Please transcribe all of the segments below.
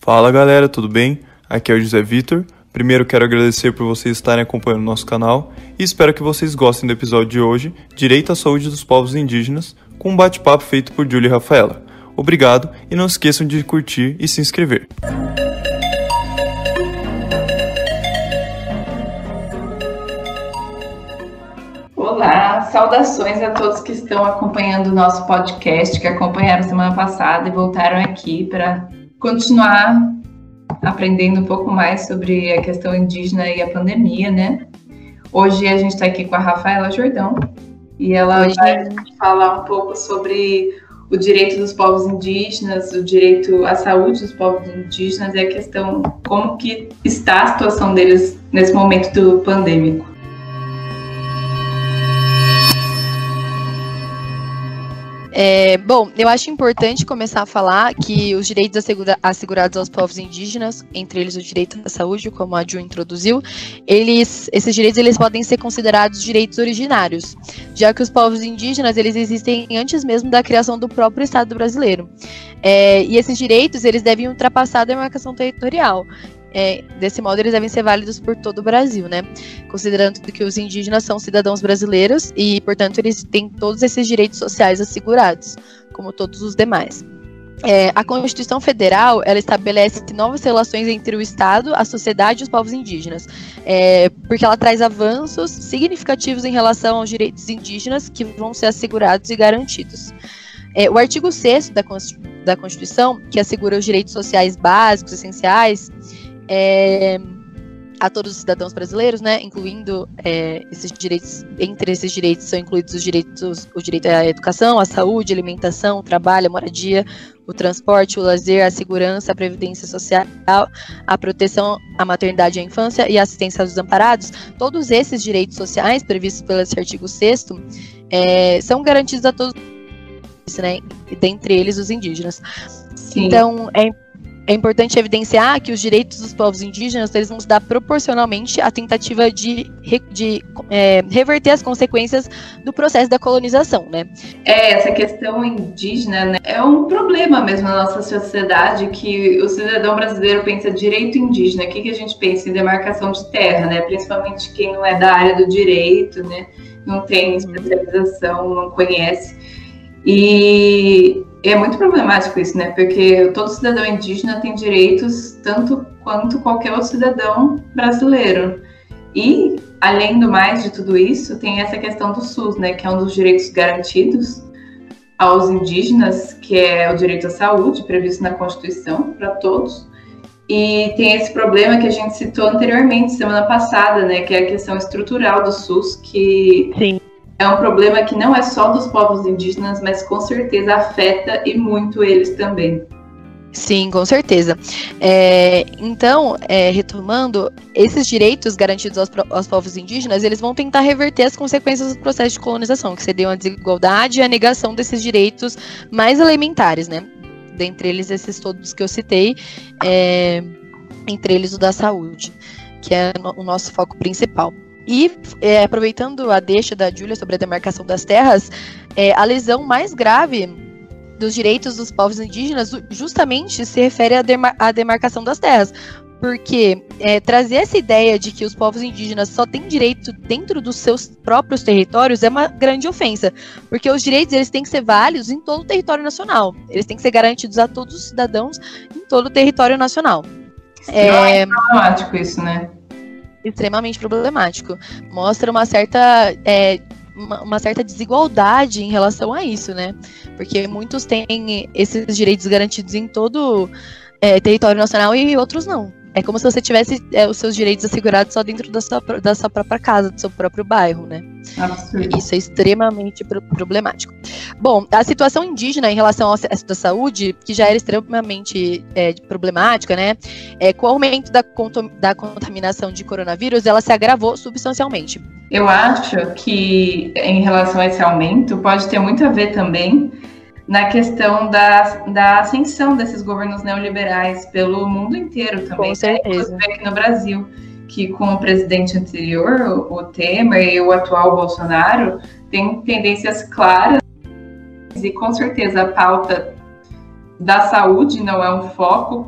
Fala galera, tudo bem? Aqui é o José Vitor. Primeiro quero agradecer por vocês estarem acompanhando o nosso canal e espero que vocês gostem do episódio de hoje, Direito à Saúde dos Povos Indígenas, com um bate-papo feito por Júlia e Rafaela. Obrigado e não esqueçam de curtir e se inscrever. Olá, saudações a todos que estão acompanhando o nosso podcast, que acompanharam semana passada e voltaram aqui para continuar aprendendo um pouco mais sobre a questão indígena e a pandemia, né? Hoje a gente está aqui com a Rafaela Jordão e ela vai falar um pouco sobre o direito dos povos indígenas, o direito à saúde dos povos indígenas e a questão como que está a situação deles nesse momento pandêmico. Bom, eu acho importante começar a falar que os direitos assegurados aos povos indígenas, entre eles o direito à saúde, como a Ju introduziu, esses direitos eles podem ser considerados direitos originários, já que os povos indígenas eles existem antes mesmo da criação do próprio Estado brasileiro. E esses direitos eles devem ultrapassar a demarcação territorial. Desse modo, eles devem ser válidos por todo o Brasil, né? Considerando que os indígenas são cidadãos brasileiros e, portanto, eles têm todos esses direitos sociais assegurados, como todos os demais. A Constituição Federal, ela estabelece novas relações entre o Estado, a sociedade e os povos indígenas, porque ela traz avanços significativos em relação aos direitos indígenas que vão ser assegurados e garantidos. O artigo 6º da Constituição, que assegura os direitos sociais básicos, essenciais, a todos os cidadãos brasileiros, né, incluindo esses direitos. Entre esses direitos são incluídos o direito à educação, à saúde, alimentação, trabalho, a moradia, o transporte, o lazer, a segurança, a previdência social, a proteção à maternidade e à infância e a assistência aos desamparados. Todos esses direitos sociais previstos pelo artigo 6º são garantidos a todos, né, dentre eles os indígenas. Sim. Então, é importante evidenciar que os direitos dos povos indígenas eles vão se dar proporcionalmente à tentativa de reverter as consequências do processo da colonização, né? Essa questão indígena, né, é um problema mesmo na nossa sociedade, que o cidadão brasileiro pensa direito indígena. O que a gente pensa em demarcação de terra, né? Principalmente quem não é da área do direito, né? Não tem especialização, não conhece. E é muito problemático isso, né? Porque todo cidadão indígena tem direitos tanto quanto qualquer outro cidadão brasileiro. E, além do mais de tudo isso, tem essa questão do SUS, né? Que é um dos direitos garantidos aos indígenas, que é o direito à saúde, previsto na Constituição, para todos. E tem esse problema que a gente citou anteriormente, semana passada, né? Que é a questão estrutural do SUS, que... Sim. É um problema que não é só dos povos indígenas, mas com certeza afeta e muito eles também. Sim, com certeza. Então, retomando, esses direitos garantidos aos povos indígenas, eles vão tentar reverter as consequências do processo de colonização, que seriam a desigualdade e a negação desses direitos mais elementares, né? Dentre eles, esses todos que eu citei, entre eles o da saúde, que é o nosso foco principal. E, aproveitando a deixa da Júlia sobre a demarcação das terras, a lesão mais grave dos direitos dos povos indígenas justamente se refere à demarcação das terras, porque trazer essa ideia de que os povos indígenas só têm direito dentro dos seus próprios territórios é uma grande ofensa, porque os direitos eles têm que ser válidos em todo o território nacional, eles têm que ser garantidos a todos os cidadãos em todo o território nacional. É problemático isso, né? Extremamente problemático. Mostra uma certa desigualdade em relação a isso, né? Porque muitos têm esses direitos garantidos em todo território nacional e outros não. É como se você tivesse os seus direitos assegurados só dentro da sua própria casa, do seu próprio bairro, né? Absurdo. Isso é extremamente problemático. Bom, a situação indígena em relação ao acesso da saúde, que já era extremamente problemática, né? Com o aumento da contaminação de coronavírus, ela se agravou substancialmente. Eu acho que, em relação a esse aumento, pode ter muito a ver também na questão da ascensão desses governos neoliberais pelo mundo inteiro também. Com certeza. Aqui no Brasil, que com o presidente anterior, o Temer, e o atual Bolsonaro, tem tendências claras e com certeza a pauta da saúde não é um foco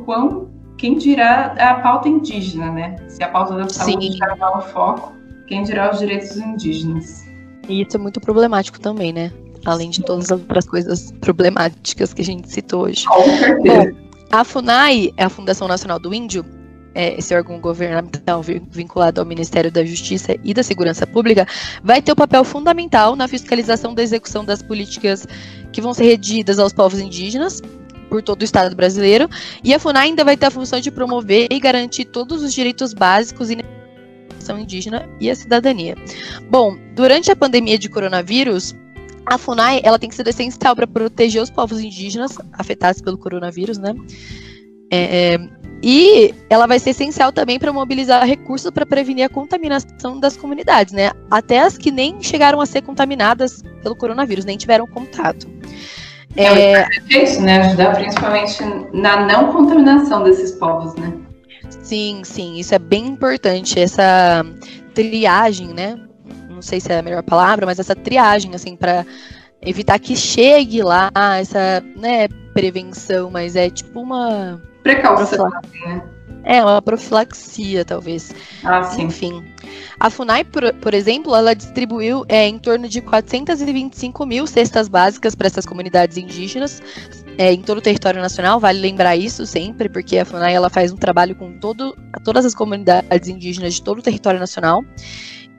quem dirá a pauta indígena, né? Se a pauta da saúde já dá um foco, quem dirá os direitos dos indígenas. E isso é muito problemático também, né? Além de todas as outras coisas problemáticas que a gente citou hoje. Com certeza. Bom, a FUNAI é a Fundação Nacional do Índio, esse órgão governamental vinculado ao Ministério da Justiça e da Segurança Pública, vai ter um papel fundamental na fiscalização da execução das políticas que vão ser redigidas aos povos indígenas por todo o Estado brasileiro, e a FUNAI ainda vai ter a função de promover e garantir todos os direitos básicos e indígena e a cidadania. Bom, durante a pandemia de coronavírus, a FUNAI ela tem sido essencial para proteger os povos indígenas afetados pelo coronavírus, né? E ela vai ser essencial também para mobilizar recursos para prevenir a contaminação das comunidades, né? Até as que nem chegaram a ser contaminadas pelo coronavírus, nem tiveram contato. É isso, né? Ajudar principalmente na não contaminação desses povos, né? Sim, isso é bem importante, essa triagem, né? Não sei se é a melhor palavra, mas essa triagem, assim, para evitar que chegue lá essa, né, prevenção, mas é tipo uma precaução, né? É, uma profilaxia, talvez. Sim. Enfim. A FUNAI, por exemplo, ela distribuiu em torno de 425 mil cestas básicas para essas comunidades indígenas em todo o território nacional. Vale lembrar isso sempre, porque a FUNAI ela faz um trabalho com todas as comunidades indígenas de todo o território nacional.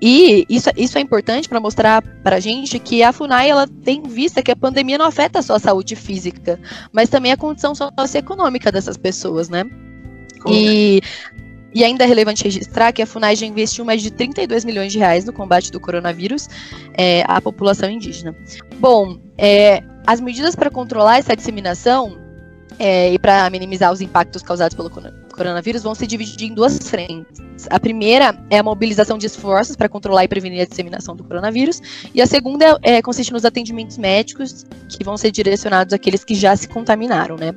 E isso é importante para mostrar para a gente que a FUNAI ela tem vista que a pandemia não afeta só a saúde física, mas também a condição socioeconômica dessas pessoas, né? E ainda é relevante registrar que a FUNAI já investiu mais de 32 milhões de reais no combate do coronavírus à população indígena. Bom, as medidas para controlar essa disseminação e para minimizar os impactos causados pelo coronavírus vão se dividir em duas frentes. A primeira é a mobilização de esforços para controlar e prevenir a disseminação do coronavírus, e a segunda consiste nos atendimentos médicos que vão ser direcionados àqueles que já se contaminaram, né?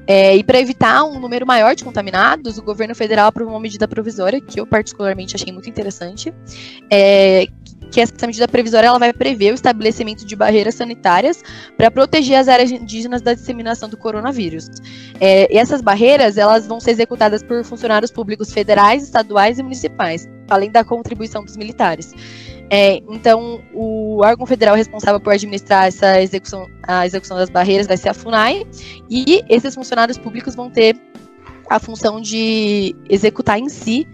E para evitar um número maior de contaminados, o governo federal aprovou uma medida provisória que eu particularmente achei muito interessante, que essa medida provisória ela vai prever o estabelecimento de barreiras sanitárias para proteger as áreas indígenas da disseminação do coronavírus. E essas barreiras elas vão ser executadas por funcionários públicos federais, estaduais e municipais, além da contribuição dos militares. Então, o órgão federal responsável por administrar a execução das barreiras vai ser a FUNAI, e esses funcionários públicos vão ter a função de executar em si,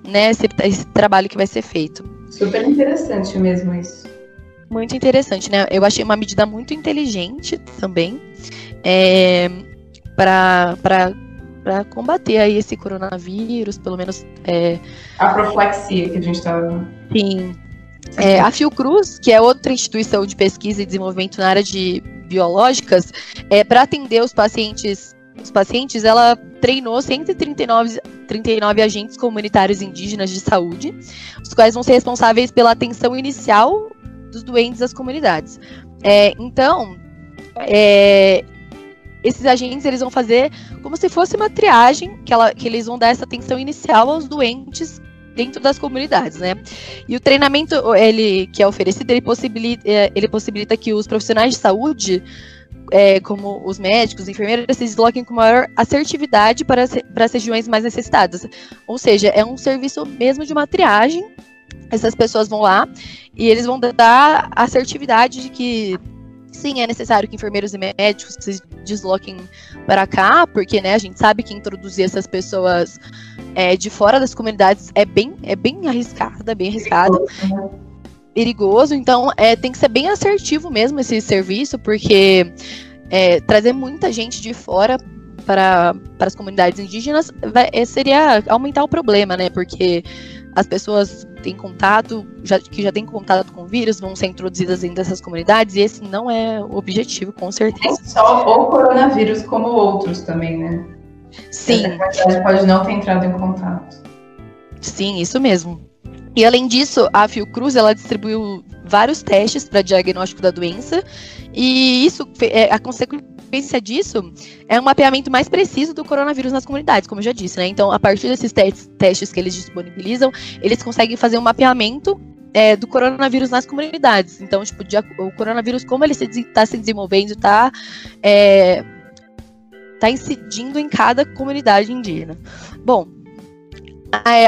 né, esse trabalho que vai ser feito. Super interessante mesmo isso. Muito interessante, né? Eu achei uma medida muito inteligente também para combater aí esse coronavírus, pelo menos... A profilaxia que a gente estava... Sim. A Fiocruz, que é outra instituição de pesquisa e desenvolvimento na área de biológicas, para atender os pacientes, ela treinou 139 agentes comunitários indígenas de saúde, os quais vão ser responsáveis pela atenção inicial dos doentes das comunidades. Então, esses agentes eles vão fazer como se fosse uma triagem, que eles vão dar essa atenção inicial aos doentes dentro das comunidades, né? E o treinamento que é oferecido, ele possibilita que os profissionais de saúde, como os médicos, os enfermeiros, se desloquem com maior assertividade para as regiões mais necessitadas. Ou seja, é um serviço mesmo de uma triagem. Essas pessoas vão lá e eles vão dar a assertividade de que sim, é necessário que enfermeiros e médicos se desloquem para cá, porque, né, a gente sabe que introduzir essas pessoas de fora das comunidades é bem arriscado, perigoso. Então tem que ser bem assertivo mesmo esse serviço, porque trazer muita gente de fora para as comunidades indígenas seria aumentar o problema, né? Porque as pessoas têm contato, que já têm contato com o vírus, vão ser introduzidas dentro dessas comunidades, e esse não é o objetivo, com certeza. Nem só o coronavírus, como outros também, né? Sim. Essa comunidade pode não ter entrado em contato. Sim, isso mesmo. E além disso, a Fiocruz ela distribuiu vários testes para diagnóstico da doença, e isso, a consequência disso é um mapeamento mais preciso do coronavírus nas comunidades, como eu já disse, né? Então, a partir desses testes que eles disponibilizam, eles conseguem fazer um mapeamento do coronavírus nas comunidades. Então, tipo, o coronavírus, como ele está se desenvolvendo, está tá incidindo em cada comunidade indígena. Bom,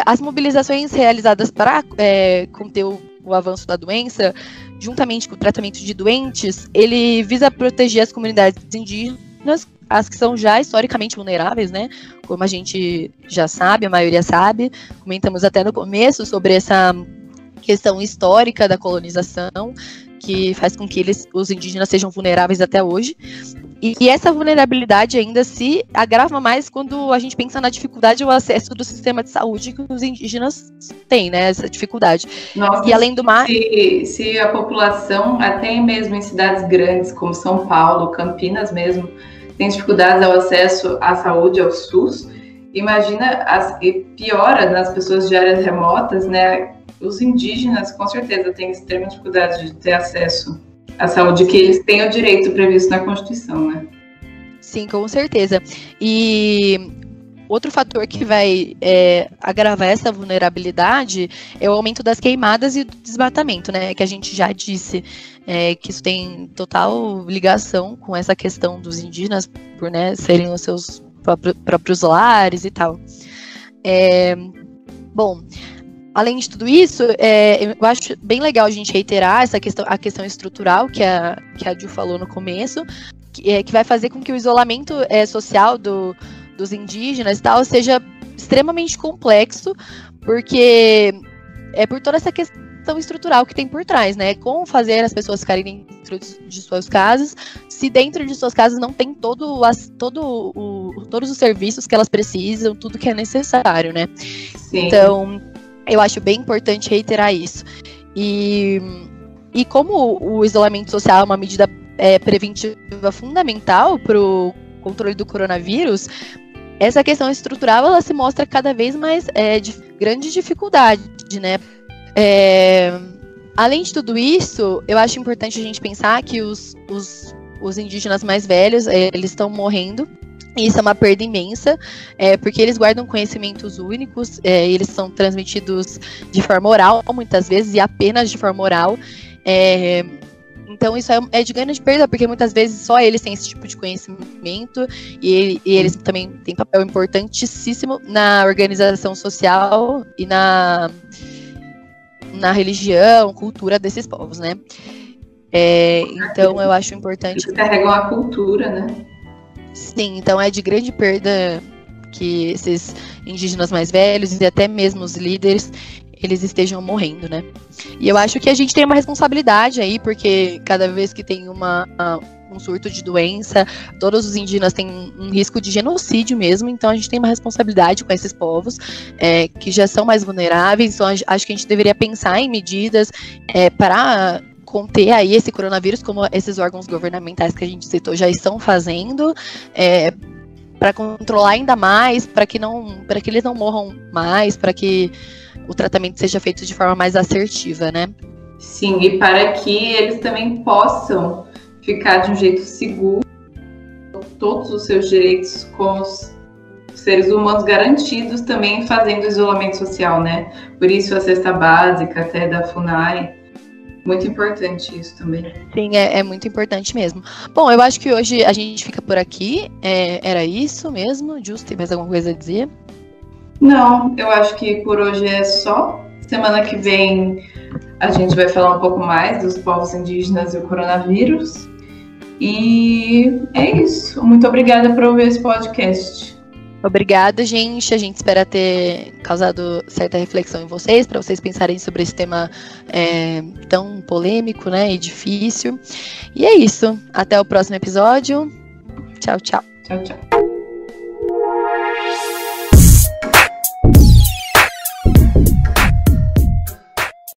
as mobilizações realizadas para conter o avanço da doença, juntamente com o tratamento de doentes, ele visa proteger as comunidades indígenas, as que são já historicamente vulneráveis, né? Como a gente já sabe, a maioria sabe. Comentamos até no começo sobre essa questão histórica da colonização, que faz com que os indígenas sejam vulneráveis até hoje. E essa vulnerabilidade ainda se agrava mais quando a gente pensa na dificuldade ao acesso do sistema de saúde que os indígenas têm, né? Essa dificuldade. Nossa, e além do mais... Se a população, até mesmo em cidades grandes como São Paulo, Campinas mesmo, tem dificuldades ao acesso à saúde, ao SUS, imagina, e piora nas pessoas de áreas remotas, né? Os indígenas, com certeza, têm extrema dificuldade de ter acesso à saúde, que eles têm o direito previsto na Constituição, né? Sim, com certeza. E outro fator que vai agravar essa vulnerabilidade é o aumento das queimadas e do desmatamento, né? Que a gente já disse que isso tem total ligação com essa questão dos indígenas, por, né, serem os seus próprios lares e tal. Bom... Além de tudo isso, eu acho bem legal a gente reiterar a questão estrutural que a Ju falou no começo, que vai fazer com que o isolamento social dos indígenas e tal seja extremamente complexo, porque é por toda essa questão estrutural que tem por trás, né? Como fazer as pessoas ficarem dentro de suas casas, se dentro de suas casas não tem todos os serviços que elas precisam, tudo que é necessário, né? Sim. Então... eu acho bem importante reiterar isso. E como o isolamento social é uma medida preventiva fundamental para o controle do coronavírus, essa questão estrutural ela se mostra cada vez mais de grande dificuldade, né? Além de tudo isso, eu acho importante a gente pensar que os indígenas mais velhos, eles estão morrendo. Isso é uma perda imensa, porque eles guardam conhecimentos únicos, eles são transmitidos de forma oral, muitas vezes, e apenas de forma oral. Então isso é de grande perda, porque muitas vezes só eles têm esse tipo de conhecimento, e eles também têm papel importantíssimo na organização social e na religião, cultura desses povos, né? Então eu acho importante... Eles carregam a cultura, né? Sim, então é de grande perda que esses indígenas mais velhos e até mesmo os líderes, eles estejam morrendo, né? E eu acho que a gente tem uma responsabilidade aí, porque cada vez que tem um surto de doença, todos os indígenas têm um risco de genocídio mesmo, então a gente tem uma responsabilidade com esses povos que já são mais vulneráveis, então acho que a gente deveria pensar em medidas para... conter aí esse coronavírus, como esses órgãos governamentais que a gente citou já estão fazendo, para controlar ainda mais, para que eles não morram mais, para que o tratamento seja feito de forma mais assertiva, né? Sim, e para que eles também possam ficar de um jeito seguro, todos os seus direitos com os seres humanos garantidos, também fazendo isolamento social, né? Por isso a cesta básica até da FUNAI. Muito importante isso também. Sim, é muito importante mesmo. Bom, eu acho que hoje a gente fica por aqui. Era isso mesmo? Justo, tem mais alguma coisa a dizer? Não, eu acho que por hoje é só. Semana que vem a gente vai falar um pouco mais dos povos indígenas e o coronavírus. E é isso. Muito obrigada por ouvir esse podcast. Obrigada, gente. A gente espera ter causado certa reflexão em vocês, para vocês pensarem sobre esse tema tão polêmico, né, e difícil. E é isso. Até o próximo episódio. Tchau, tchau. Tchau, tchau.